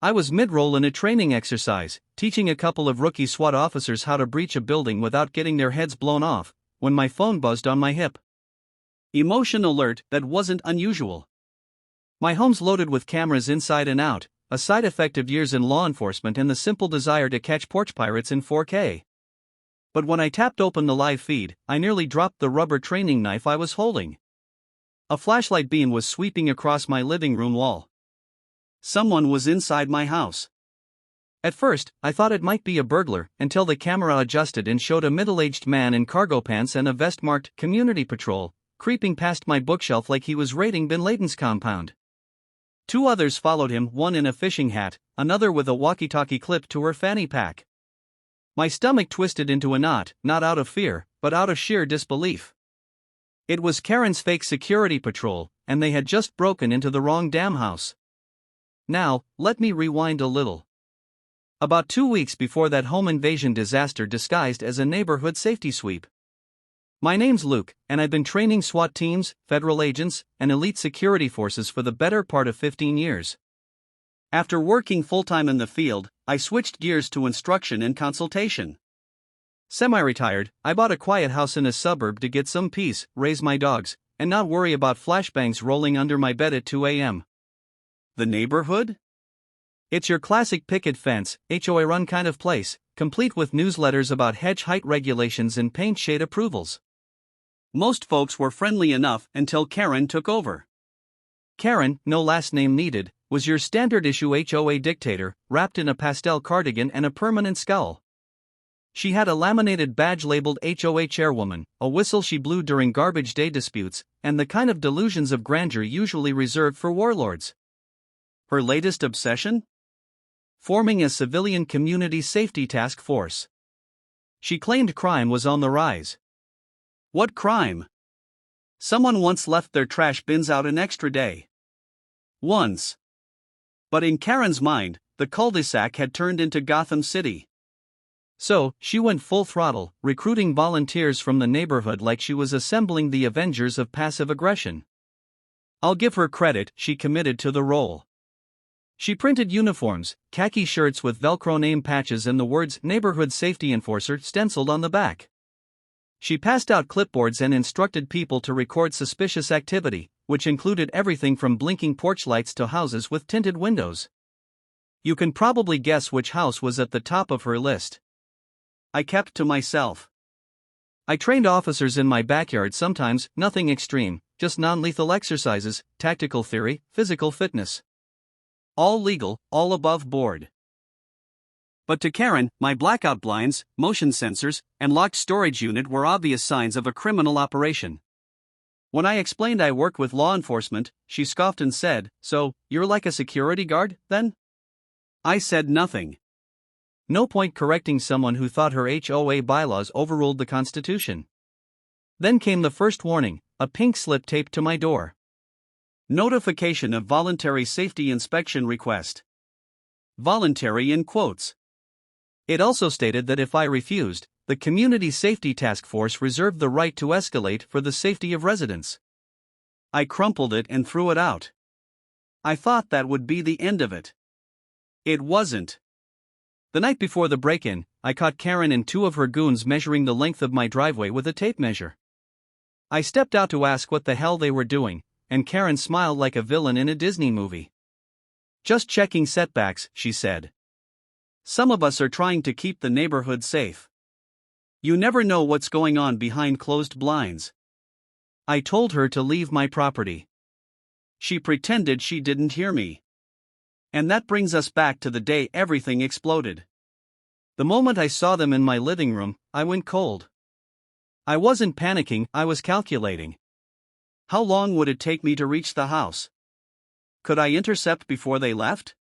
I was mid-roll in a training exercise, teaching a couple of rookie SWAT officers how to breach a building without getting their heads blown off, when my phone buzzed on my hip. Emotion alert that wasn't unusual. My home's loaded with cameras inside and out, a side effect of years in law enforcement and the simple desire to catch porch pirates in 4K. But when I tapped open the live feed, I nearly dropped the rubber training knife I was holding. A flashlight beam was sweeping across my living room wall. Someone was inside my house. At first, I thought it might be a burglar, until the camera adjusted and showed a middle-aged man in cargo pants and a vest marked "Community Patrol," creeping past my bookshelf like he was raiding Bin Laden's compound. 2 others followed him, one in a fishing hat, another with a walkie-talkie clipped to her fanny pack. My stomach twisted into a knot, not out of fear, but out of sheer disbelief. It was Karen's fake security patrol, and they had just broken into the wrong damn house. Now, let me rewind a little. About 2 weeks before that home invasion disaster disguised as a neighborhood safety sweep. My name's Luke, and I've been training SWAT teams, federal agents, and elite security forces for the better part of 15 years. After working full-time in the field, I switched gears to instruction and consultation. Semi-retired, I bought a quiet house in a suburb to get some peace, raise my dogs, and not worry about flashbangs rolling under my bed at 2 a.m. The neighborhood? It's your classic picket fence, HOA run kind of place, complete with newsletters about hedge height regulations and paint shade approvals. Most folks were friendly enough until Karen took over. Karen, no last name needed, was your standard issue HOA dictator, wrapped in a pastel cardigan and a permanent scowl. She had a laminated badge labeled HOA chairwoman, a whistle she blew during garbage day disputes, and the kind of delusions of grandeur usually reserved for warlords. Her latest obsession? Forming a civilian community safety task force. She claimed crime was on the rise. What crime? Someone once left their trash bins out an extra day. Once. But in Karen's mind, the cul-de-sac had turned into Gotham City. So, she went full throttle, recruiting volunteers from the neighborhood like she was assembling the Avengers of passive aggression. I'll give her credit, she committed to the role. She printed uniforms, khaki shirts with Velcro name patches and the words "Neighborhood Safety Enforcer" stenciled on the back. She passed out clipboards and instructed people to record suspicious activity, which included everything from blinking porch lights to houses with tinted windows. You can probably guess which house was at the top of her list. I kept to myself. I trained officers in my backyard sometimes, nothing extreme, just non-lethal exercises, tactical theory, physical fitness. All legal, all above board. But to Karen, my blackout blinds, motion sensors, and locked storage unit were obvious signs of a criminal operation. When I explained I work with law enforcement, she scoffed and said, "So, you're like a security guard, then?" I said nothing. No point correcting someone who thought her HOA bylaws overruled the Constitution. Then came the first warning, a pink slip taped to my door. Notification of voluntary safety inspection request. Voluntary in quotes. It also stated that if I refused, the Community Safety Task Force reserved the right to escalate for the safety of residents. I crumpled it and threw it out. I thought that would be the end of it. It wasn't. The night before the break-in, I caught Karen and 2 of her goons measuring the length of my driveway with a tape measure. I stepped out to ask what the hell they were doing, and Karen smiled like a villain in a Disney movie. "Just checking setbacks," she said. "Some of us are trying to keep the neighborhood safe. You never know what's going on behind closed blinds." I told her to leave my property. She pretended she didn't hear me. And that brings us back to the day everything exploded. The moment I saw them in my living room, I went cold. I wasn't panicking, I was calculating. How long would it take me to reach the house? Could I intercept before they left?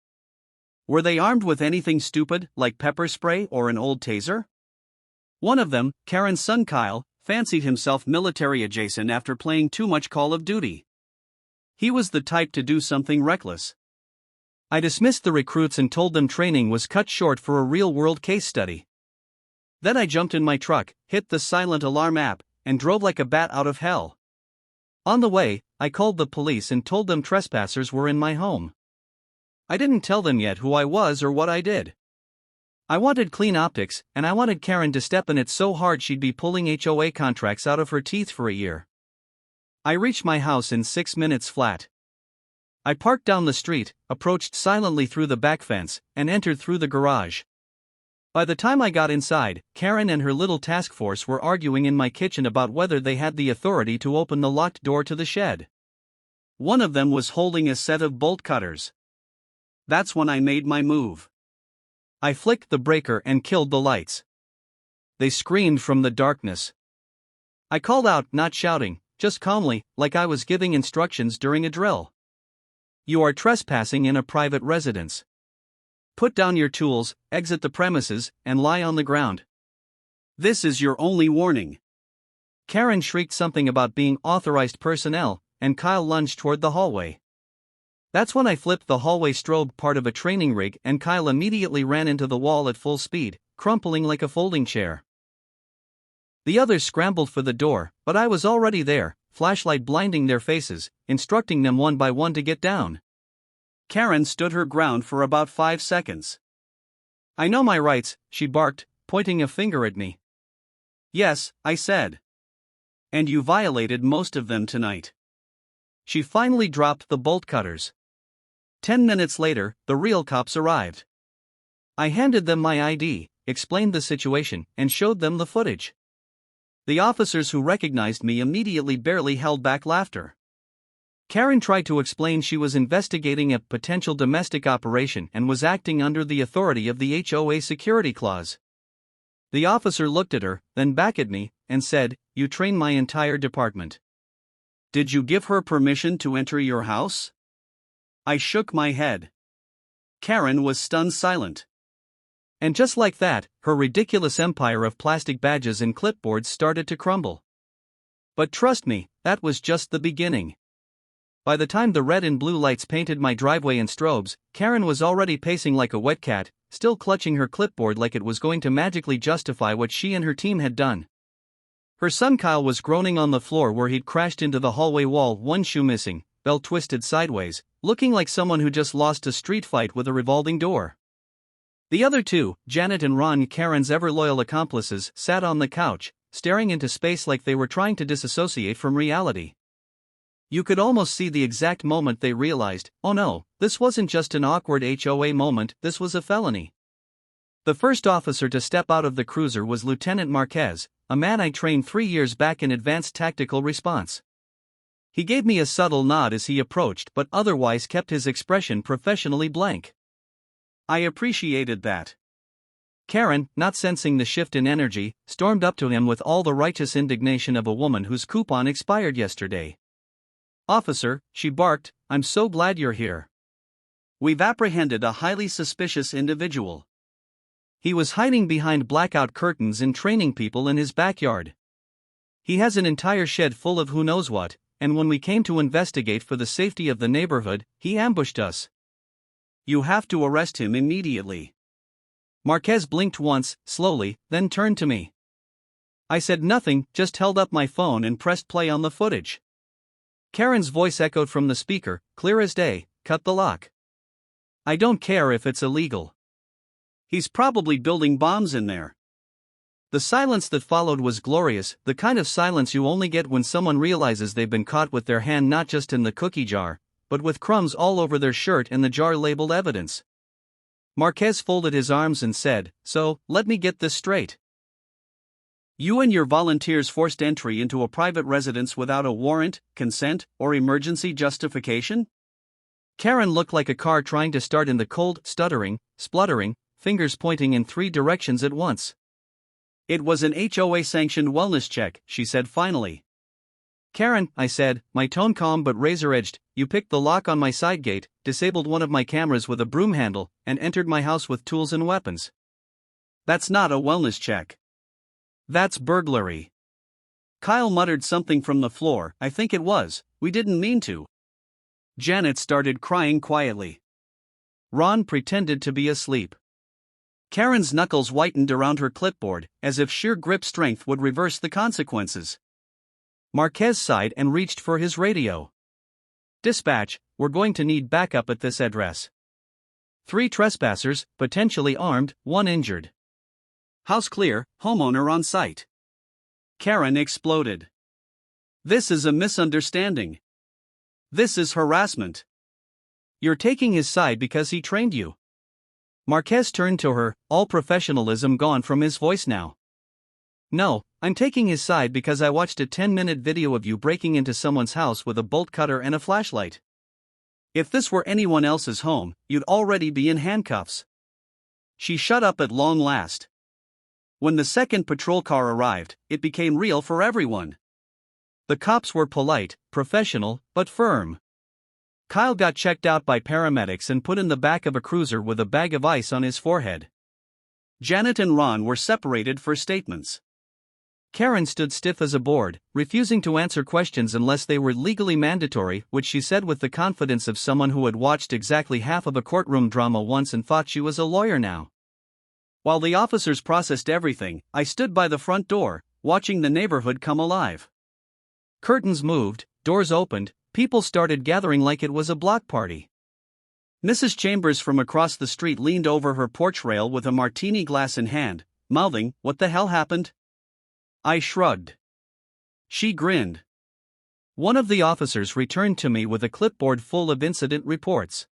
Were they armed with anything stupid, like pepper spray or an old taser? One of them, Karen's son Kyle, fancied himself military adjacent after playing too much Call of Duty. He was the type to do something reckless. I dismissed the recruits and told them training was cut short for a real-world case study. Then I jumped in my truck, hit the silent alarm app, and drove like a bat out of hell. On the way, I called the police and told them trespassers were in my home. I didn't tell them yet who I was or what I did. I wanted clean optics, and I wanted Karen to step in it so hard she'd be pulling HOA contracts out of her teeth for a year. I reached my house in 6 minutes flat. I parked down the street, approached silently through the back fence, and entered through the garage. By the time I got inside, Karen and her little task force were arguing in my kitchen about whether they had the authority to open the locked door to the shed. One of them was holding a set of bolt cutters. That's when I made my move. I flicked the breaker and killed the lights. They screamed from the darkness. I called out, not shouting, just calmly, like I was giving instructions during a drill. You are trespassing in a private residence. Put down your tools, exit the premises, and lie on the ground. This is your only warning. Karen shrieked something about being authorized personnel, and Kyle lunged toward the hallway. That's when I flipped the hallway strobe part of a training rig and Kyle immediately ran into the wall at full speed, crumpling like a folding chair. The others scrambled for the door, but I was already there, flashlight blinding their faces, instructing them one by one to get down. Karen stood her ground for about 5 seconds. I know my rights, she barked, pointing a finger at me. Yes, I said. And you violated most of them tonight. She finally dropped the bolt cutters. 10 minutes later, the real cops arrived. I handed them my ID, explained the situation, and showed them the footage. The officers who recognized me immediately barely held back laughter. Karen tried to explain she was investigating a potential domestic operation and was acting under the authority of the HOA security clause. The officer looked at her, then back at me, and said, "You train my entire department. Did you give her permission to enter your house?" I shook my head. Karen was stunned silent. And just like that, her ridiculous empire of plastic badges and clipboards started to crumble. But trust me, that was just the beginning. By the time the red and blue lights painted my driveway in strobes, Karen was already pacing like a wet cat, still clutching her clipboard like it was going to magically justify what she and her team had done. Her son Kyle was groaning on the floor where he'd crashed into the hallway wall, one shoe missing, belt twisted sideways, looking like someone who just lost a street fight with a revolving door. The other two, Janet and Ron, Karen's ever-loyal accomplices, sat on the couch, staring into space like they were trying to disassociate from reality. You could almost see the exact moment they realized, oh no, this wasn't just an awkward HOA moment, this was a felony. The first officer to step out of the cruiser was Lieutenant Marquez, a man I trained 3 years back in advanced tactical response. He gave me a subtle nod as he approached but otherwise kept his expression professionally blank. I appreciated that. Karen, not sensing the shift in energy, stormed up to him with all the righteous indignation of a woman whose coupon expired yesterday. "Officer," she barked, "I'm so glad you're here. We've apprehended a highly suspicious individual. He was hiding behind blackout curtains and training people in his backyard. He has an entire shed full of who knows what, and when we came to investigate for the safety of the neighborhood, he ambushed us. You have to arrest him immediately." Marquez blinked once, slowly, then turned to me. I said nothing, just held up my phone and pressed play on the footage. Karen's voice echoed from the speaker, clear as day, "Cut the lock. I don't care if it's illegal. He's probably building bombs in there." The silence that followed was glorious, the kind of silence you only get when someone realizes they've been caught with their hand not just in the cookie jar, but with crumbs all over their shirt and the jar labeled evidence. Marquez folded his arms and said, "So, let me get this straight. You and your volunteers forced entry into a private residence without a warrant, consent, or emergency justification?" Karen looked like a car trying to start in the cold, stuttering, spluttering, fingers pointing in 3 directions at once. "It was an HOA-sanctioned wellness check," she said finally. "Karen," I said, my tone calm but razor-edged, "you picked the lock on my side gate, disabled one of my cameras with a broom handle, and entered my house with tools and weapons. That's not a wellness check. That's burglary." Kyle muttered something from the floor, "I think it was, we didn't mean to." Janet started crying quietly. Ron pretended to be asleep. Karen's knuckles whitened around her clipboard, as if sheer grip strength would reverse the consequences. Marquez sighed and reached for his radio. "Dispatch, we're going to need backup at this address. 3 trespassers, potentially armed, 1 injured. House clear, homeowner on site. Karen exploded. This is a misunderstanding. This is harassment. You're taking his side because he trained you. Marquez turned to her, all professionalism gone from his voice now. No, I'm taking his side because I watched a 10-minute video of you breaking into someone's house with a bolt cutter and a flashlight. If this were anyone else's home, you'd already be in handcuffs. She shut up at long last. When the second patrol car arrived, it became real for everyone. The cops were polite, professional, but firm. Kyle got checked out by paramedics and put in the back of a cruiser with a bag of ice on his forehead. Janet and Ron were separated for statements. Karen stood stiff as a board, refusing to answer questions unless they were legally mandatory, which she said with the confidence of someone who had watched exactly half of a courtroom drama once and thought she was a lawyer now. While the officers processed everything, I stood by the front door, watching the neighborhood come alive. Curtains moved, doors opened, people started gathering like it was a block party. Mrs. Chambers from across the street leaned over her porch rail with a martini glass in hand, mouthing, "What the hell happened?" I shrugged. She grinned. One of the officers returned to me with a clipboard full of incident reports.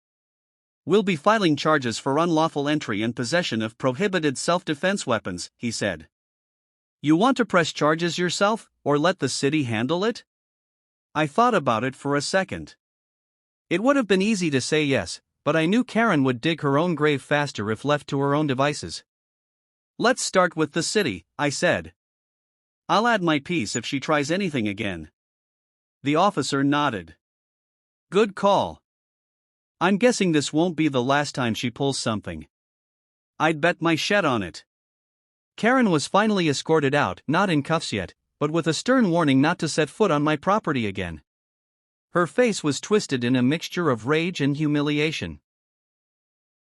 "We'll be filing charges for unlawful entry and possession of prohibited self-defense weapons," he said. "You want to press charges yourself, or let the city handle it?" I thought about it for a second. It would have been easy to say yes, but I knew Karen would dig her own grave faster if left to her own devices. "Let's start with the city," I said. "I'll add my piece if she tries anything again." The officer nodded. "Good call. I'm guessing this won't be the last time she pulls something. I'd bet my shed on it." Karen was finally escorted out, not in cuffs yet, but with a stern warning not to set foot on my property again. Her face was twisted in a mixture of rage and humiliation.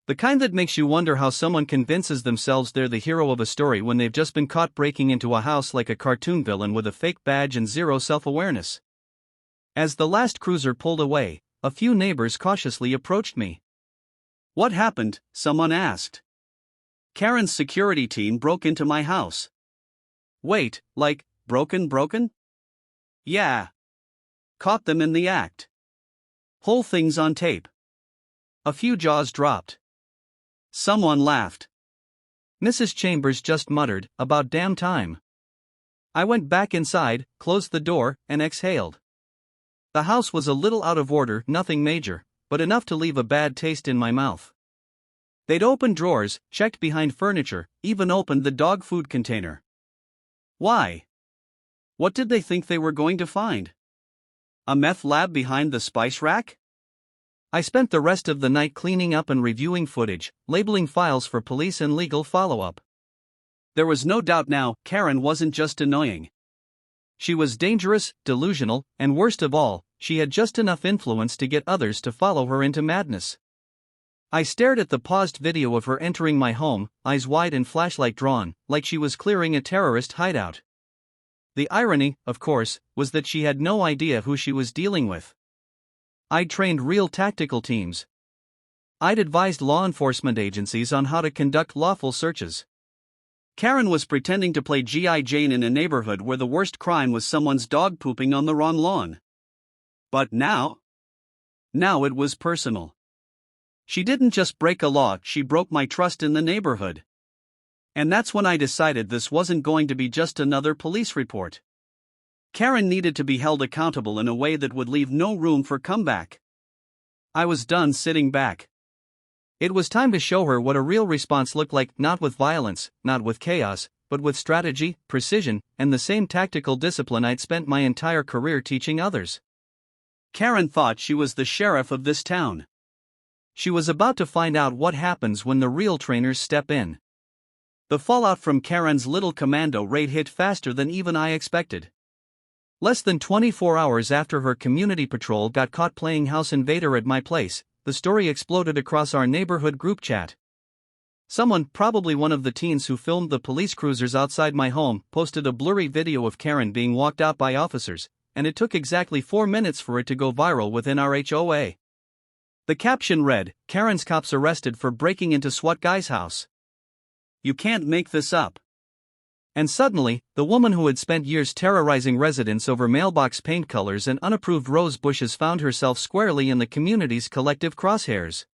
The kind that makes you wonder how someone convinces themselves they're the hero of a story when they've just been caught breaking into a house like a cartoon villain with a fake badge and zero self-awareness. As the last cruiser pulled away, a few neighbors cautiously approached me. "What happened?" someone asked. "Karen's security team broke into my house." "Wait, like, broken? "Yeah. Caught them in the act. Whole thing's on tape." A few jaws dropped. Someone laughed. Mrs. Chambers just muttered, "About damn time." I went back inside, closed the door, and exhaled. The house was a little out of order, nothing major, but enough to leave a bad taste in my mouth. They'd opened drawers, checked behind furniture, even opened the dog food container. Why? What did they think they were going to find? A meth lab behind the spice rack? I spent the rest of the night cleaning up and reviewing footage, labeling files for police and legal follow-up. There was no doubt now, Karen wasn't just annoying. She was dangerous, delusional, and worst of all, she had just enough influence to get others to follow her into madness. I stared at the paused video of her entering my home, eyes wide and flashlight drawn, like she was clearing a terrorist hideout. The irony, of course, was that she had no idea who she was dealing with. I'd trained real tactical teams. I'd advised law enforcement agencies on how to conduct lawful searches. Karen was pretending to play G.I. Jane in a neighborhood where the worst crime was someone's dog pooping on the wrong lawn. But now it was personal. She didn't just break a law, she broke my trust in the neighborhood. And that's when I decided this wasn't going to be just another police report. Karen needed to be held accountable in a way that would leave no room for comeback. I was done sitting back. It was time to show her what a real response looked like, not with violence, not with chaos, but with strategy, precision, and the same tactical discipline I'd spent my entire career teaching others. Karen thought she was the sheriff of this town. She was about to find out what happens when the real trainers step in. The fallout from Karen's little commando raid hit faster than even I expected. Less than 24 hours after her community patrol got caught playing House Invader at my place, the story exploded across our neighborhood group chat. Someone, probably one of the teens who filmed the police cruisers outside my home, posted a blurry video of Karen being walked out by officers, and it took exactly 4 minutes for it to go viral within our HOA. The caption read, "Karen's cops arrested for breaking into SWAT guy's house. You can't make this up." And suddenly, the woman who had spent years terrorizing residents over mailbox paint colors and unapproved rose bushes found herself squarely in the community's collective crosshairs.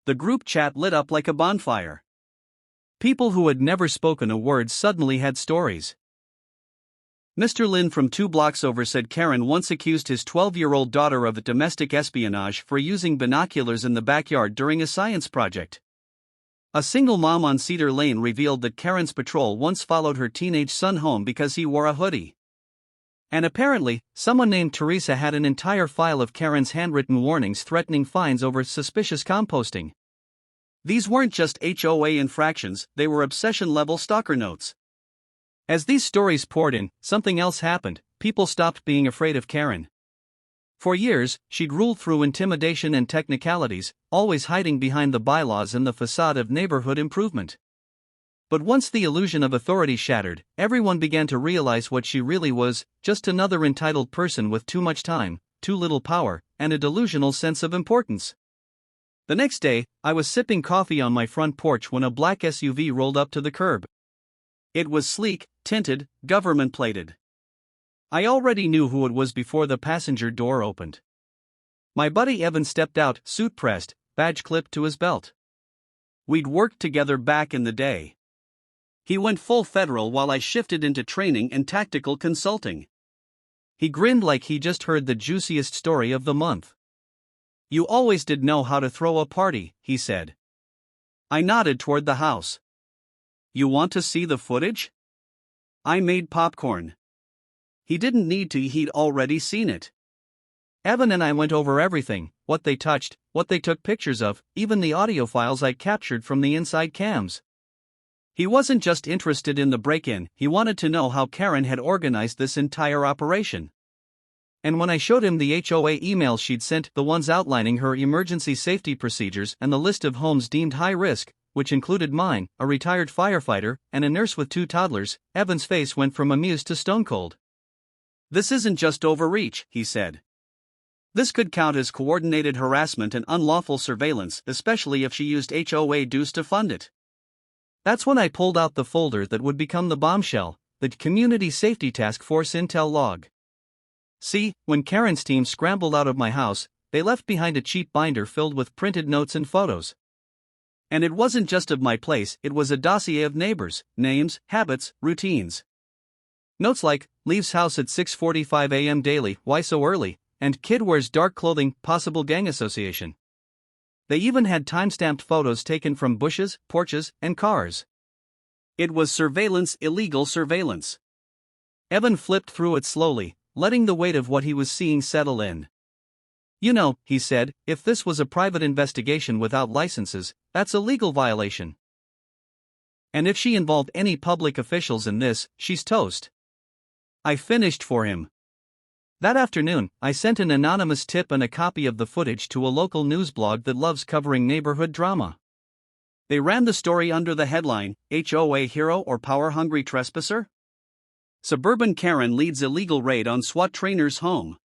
The group chat lit up like a bonfire. People who had never spoken a word suddenly had stories. Mr. Lin from 2 blocks over said Karen once accused his 12-year-old daughter of domestic espionage for using binoculars in the backyard during a science project. A single mom on Cedar Lane revealed that Karen's patrol once followed her teenage son home because he wore a hoodie. And apparently, someone named Teresa had an entire file of Karen's handwritten warnings threatening fines over suspicious composting. These weren't just HOA infractions, they were obsession-level stalker notes. As these stories poured in, something else happened. People stopped being afraid of Karen. For years, she'd ruled through intimidation and technicalities, always hiding behind the bylaws and the facade of neighborhood improvement. But once the illusion of authority shattered, everyone began to realize what she really was: just another entitled person with too much time, too little power, and a delusional sense of importance. The next day, I was sipping coffee on my front porch when a black SUV rolled up to the curb. It was sleek, tinted, government-plated. I already knew who it was before the passenger door opened. My buddy Evan stepped out, suit pressed, badge clipped to his belt. We'd worked together back in the day. He went full federal while I shifted into training and tactical consulting. He grinned like he just heard the juiciest story of the month. "You always did know how to throw a party," he said. I nodded toward the house. "You want to see the footage?" I made popcorn. He didn't need to, he'd already seen it. Evan and I went over everything: what they touched, what they took pictures of, even the audio files I captured from the inside cams. He wasn't just interested in the break-in, he wanted to know how Karen had organized this entire operation. And when I showed him the HOA emails she'd sent, the ones outlining her emergency safety procedures and the list of homes deemed high risk, which included mine, a retired firefighter, and a nurse with 2 toddlers, Evan's face went from amused to stone cold. "This isn't just overreach," he said. "This could count as coordinated harassment and unlawful surveillance, especially if she used HOA dues to fund it." That's when I pulled out the folder that would become the bombshell, the Community Safety Task Force Intel log. See, when Karen's team scrambled out of my house, they left behind a cheap binder filled with printed notes and photos. And it wasn't just of my place, it was a dossier of neighbors, names, habits, routines. Notes like, "Leaves house at 6:45 a.m. daily, why so early?" and "Kid wears dark clothing, possible gang association." They even had time-stamped photos taken from bushes, porches, and cars. It was surveillance, illegal surveillance. Evan flipped through it slowly, letting the weight of what he was seeing settle in. "You know," he said, "if this was a private investigation without licenses, that's a legal violation. And if she involved any public officials in this, she's toast." I finished for him. That afternoon, I sent an anonymous tip and a copy of the footage to a local news blog that loves covering neighborhood drama. They ran the story under the headline, "HOA Hero or Power-Hungry Trespasser? Suburban Karen Leads Illegal Raid on SWAT Trainer's Home."